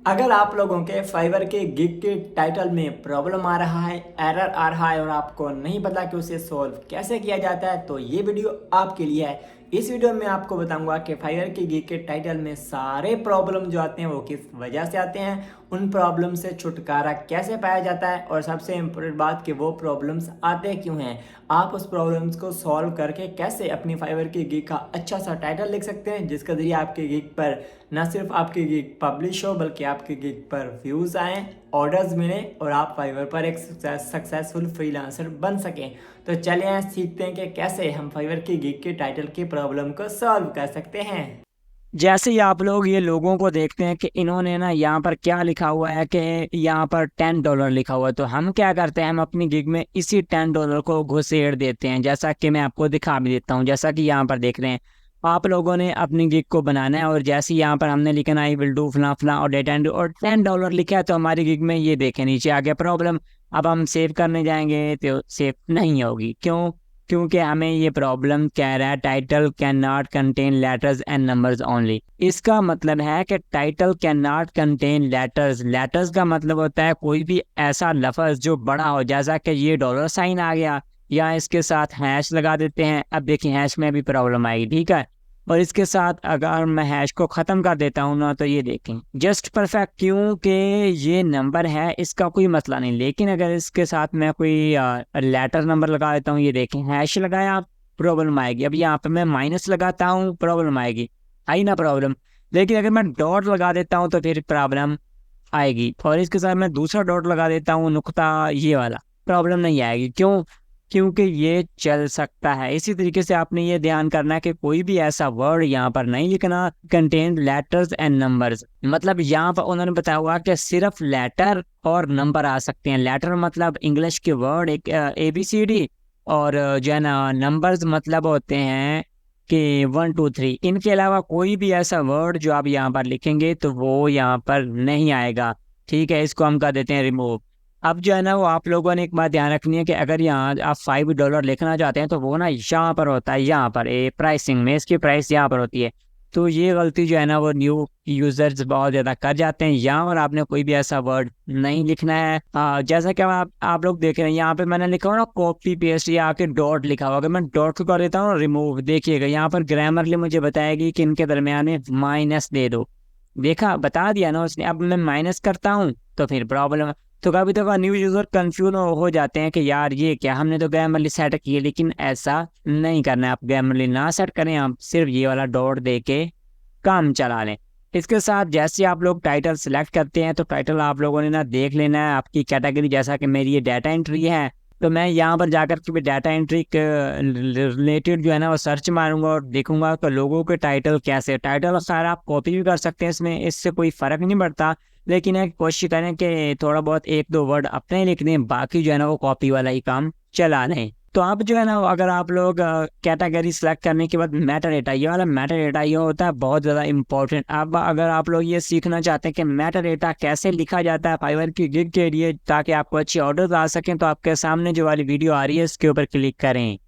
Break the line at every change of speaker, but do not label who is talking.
अगर आप लोगों के फाइवर के गिग के टाइटल में प्रॉब्लम आ रहा है, एरर आ रहा है और आपको नहीं पता कि उसे सॉल्व कैसे किया जाता है, तो ये वीडियो आपके लिए है। इस वीडियो में आपको बताऊंगा कि फाइवर के गिग के टाइटल में सारे प्रॉब्लम जो आते हैं वो किस वजह से आते हैं, उन प्रॉब्लम से छुटकारा कैसे पाया जाता है और सबसे इम्पोर्टेंट बात कि वो प्रॉब्लम्स आते क्यों हैं। आप उस प्रॉब्लम्स को सॉल्व करके कैसे अपनी फाइवर की गिग का अच्छा सा टाइटल लिख सकते हैं जिसके जरिए आपके गिग पर ना सिर्फ आपकी गिग पब्लिश हो बल्कि आपके गिग पर व्यूज़ आएँ, ऑर्डर्स मिलें और आप फाइवर पर एक सक्सेसफुल फ्रीलांसर बन सकें। तो चलिए सीखते हैं कि कैसे हम फाइवर की गिग के टाइटल की प्रॉब्लम को सॉल्व कर सकते हैं।
जैसे ही आप लोग ये लोगों को देखते हैं कि इन्होंने ना यहाँ पर क्या लिखा हुआ है कि यहाँ पर $10 लिखा हुआ है, तो हम क्या करते हैं, हम अपनी गिग में इसी $10 को घुसेड़ देते हैं। जैसा कि मैं आपको दिखा भी देता हूँ, जैसा कि यहाँ पर देख रहे हैं आप लोगों ने अपनी गिग को बनाना है और जैसे ही यहाँ पर हमने लिखा आई विल डू फला फला और डेटा एंड और $10 लिखा है, तो हमारी गिग में ये देखें नीचे आ गया प्रॉब्लम। अब हम सेव करने जाएंगे तो सेव नहीं होगी, क्यों? क्योंकि हमें ये प्रॉब्लम कह रहा है title can not contain letters and numbers only. इसका मतलब है कि title can not contain letters. Letters का मतलब होता है कोई भी ऐसा लफ्ज जो बड़ा हो, जैसा कि ये $साइन आ गया, या इसके साथ हैश लगा देते हैं। अब देखिए हैश में भी प्रॉब्लम आएगी, ठीक है। और इसके साथ अगर मैं हैश को ख़त्म कर देता हूँ ना, तो ये देखें जस्ट परफेक्ट, क्योंकि ये नंबर है, इसका कोई मसला नहीं। लेकिन अगर इसके साथ मैं कोई लेटर नंबर लगा देता हूँ, ये देखें हैश लगाया, प्रॉब्लम आएगी। अब यहाँ पे मैं माइनस लगाता हूँ, प्रॉब्लम आएगी, आई ना प्रॉब्लम। लेकिन अगर मैं डॉट लगा देता हूँ तो फिर प्रॉब्लम आएगी। और इसके साथ मैं दूसरा डॉट लगा देता हूँ, नुक्ता ये वाला, प्रॉब्लम नहीं आएगी। क्यों? क्योंकि ये चल सकता है। इसी तरीके से आपने ये ध्यान करना है कि कोई भी ऐसा वर्ड यहाँ पर नहीं लिखना कंटेन लेटर्स एंड नंबर्स। मतलब यहाँ पर उन्होंने बताया हुआ कि सिर्फ लेटर और नंबर आ सकते हैं। लेटर मतलब इंग्लिश के वर्ड एक ABCD, और जो है ना नंबर्स मतलब होते हैं कि 1 2 3। इनके अलावा कोई भी ऐसा वर्ड जो आप यहाँ पर लिखेंगे तो वो यहाँ पर नहीं आएगा, ठीक है। इसको हम कर देते हैं रिमूव। अब जो है ना वो आप लोगों ने एक बात ध्यान रखनी है कि अगर यहाँ आप $5 लिखना चाहते हैं तो वो ना यहाँ पर होता है, यहाँ पर प्राइसिंग में इसकी प्राइस यहाँ पर होती है। तो ये गलती जो है ना वो न्यू यूजर्स बहुत ज़्यादा कर जाते हैं। यहाँ पर आपने कोई भी ऐसा वर्ड नहीं लिखना है। जैसा कि आप लोग देख रहे हैं यहाँ पे मैंने लिखा हुआ ना कॉपी पेस्ट, या आके डॉट लिखा हुआ। अगर मैं डॉट को कर देता हूँ रिमूव, देखिएगा यहाँ पर ग्रामरली मुझे बताएगी कि इनके दरमियान में माइनस दे दो। देखा, बता दिया ना उसने। अब मैं माइनस करता हूँ तो फिर प्रॉब्लम। तो कभी तो न्यू यूजर कंफ्यूज हो जाते हैं कि यार ये क्या, हमने तो ग्रामरली सेट किए। लेकिन ऐसा नहीं करना है, आप ग्रामरली ना सेट करें, आप सिर्फ ये वाला डॉट दे के काम चला लें। इसके साथ जैसे आप लोग टाइटल सिलेक्ट करते हैं तो टाइटल आप लोगों ने ना देख लेना है आपकी कैटेगरी। जैसा कि मेरी ये डाटा एंट्री है, तो मैं यहाँ पर जाकर के भी डाटा एंट्री के रिलेटेड जो है ना वो सर्च मारूंगा और देखूंगा तो लोगों के टाइटल कैसे। टाइटल सारा आप कॉपी भी कर सकते हैं, इसमें इससे कोई फ़र्क नहीं पड़ता। लेकिन एक कोशिश करें कि थोड़ा बहुत एक दो वर्ड अपने लिख दें, बाकी जो है ना वो कॉपी वाला ही काम चला लें। तो आप जो है ना अगर आप लोग कैटेगरी सेलेक्ट करने के बाद मेटा डेटा, ये वाला मेटा डेटा ये होता है बहुत ज़्यादा इंपॉर्टेंट। अब अगर आप लोग ये सीखना चाहते हैं कि मेटा डेटा कैसे लिखा जाता है फाइवर की गिग के लिए ताकि आपको अच्छे ऑर्डर आ सकें, तो आपके सामने जो वाली वीडियो आ रही है इसके ऊपर क्लिक करें।